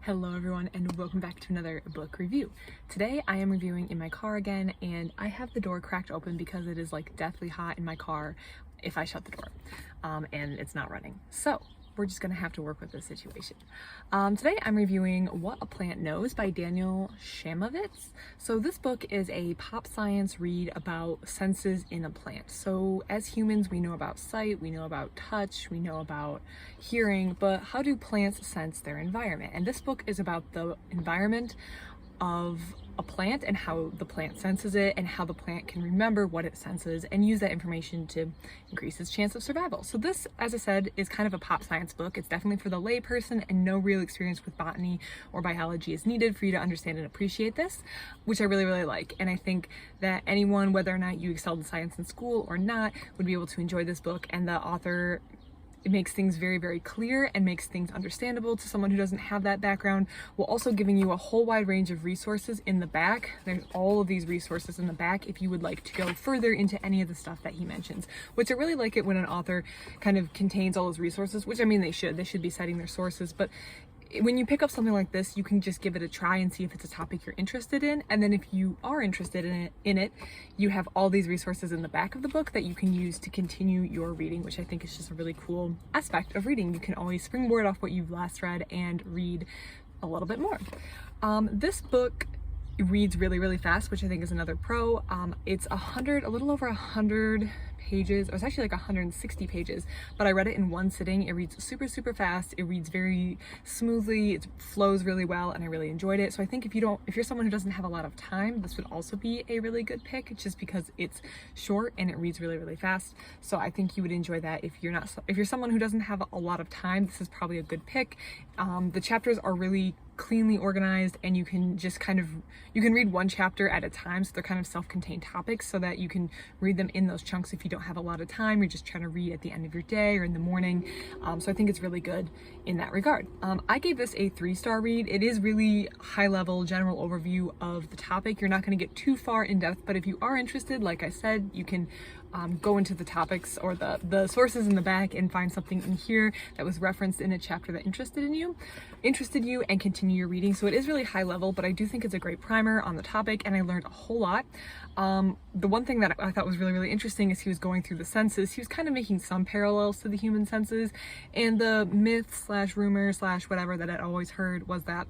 Hello everyone and welcome back to another book review. Today I am reviewing in my car again, and I have the door cracked open because it is like deathly hot in my car if I shut the door and it's not running. So we're just gonna have to work with this situation. Today I'm reviewing What a Plant Knows by Daniel Chamovitz. So this book is a pop science read about senses in a plant. So as humans, we know about sight, we know about touch, we know about hearing, but how do plants sense their environment? And this book is about the environment of a plant and how the plant senses it and how the plant can remember what it senses and use that information to increase its chance of survival. So this, as I said, is kind of a pop science book. It's definitely for the lay person, and no real experience with botany or biology is needed for you to understand and appreciate this, which I really like. And I think that anyone, whether or not you excelled in science in school or not, would be able to enjoy this book. And the author, it makes things very clear and makes things understandable to someone who doesn't have that background, while also giving you a whole wide range of resources in the back. There's all of these resources in the back if you would like to go further into any of the stuff that he mentions, which I really like it when an author kind of contains all those resources, which I mean they should be citing their sources, but when you pick up something like this, you can just give it a try and see if it's a topic you're interested in. And then if you are interested in it, you have all these resources in the back of the book that you can use to continue your reading, which I think is just a really cool aspect of reading. You can always springboard off what you've last read and read a little bit more. This book reads really fast, which I think is another pro. It's a little over 100 pages. It was actually like 160 pages, but I read it in one sitting. It reads super fast. It reads very smoothly. It flows really well, and I really enjoyed it. So I think if you're someone who doesn't have a lot of time, this would also be a really good pick, just because it's short and it reads really fast. So I think you would enjoy that. If you're someone who doesn't have a lot of time, this is probably a good pick. The chapters are really cleanly organized, and you can just you can read one chapter at a time, so they're kind of self-contained topics, so that you can read them in those chunks if you don't have a lot of time, you're just trying to read at the end of your day or in the morning. So I think it's really good in that regard. I gave this a 3-star read. It is really high level general overview of the topic. You're not going to get too far in depth, but if you are interested, like I said, you can go into the topics or the sources in the back and find something in here that was referenced in a chapter that interested you and continue your reading. So it is really high level, but I do think it's a great primer on the topic, and I learned a whole lot. The one thing that I thought was really interesting is he was going through the senses. He was kind of making some parallels to the human senses, and the myth / rumor / whatever that I'd always heard was that,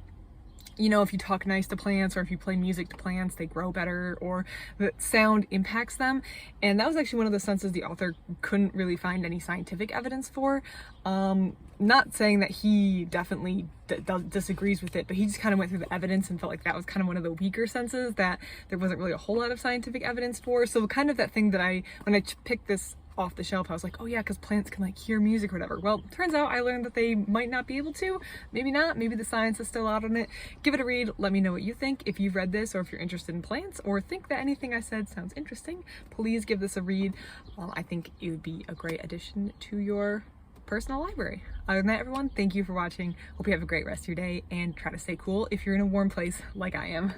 you know, if you talk nice to plants or if you play music to plants, they grow better, or that sound impacts them. And that was actually one of the senses the author couldn't really find any scientific evidence for. Not saying that he definitely disagrees with it, but he just kind of went through the evidence and felt like that was kind of one of the weaker senses that there wasn't really a whole lot of scientific evidence for. So kind of that thing that when I picked this off the shelf, I was like, oh yeah, because plants can like hear music or whatever. Well, turns out I learned that they might not be able to. Maybe not. Maybe the science is still out on it. Give it a read. Let me know what you think. If you've read this, or if you're interested in plants, or think that anything I said sounds interesting, please give this a read. I think it would be a great addition to your personal library. Other than that, everyone, thank you for watching. Hope you have a great rest of your day, and try to stay cool if you're in a warm place like I am.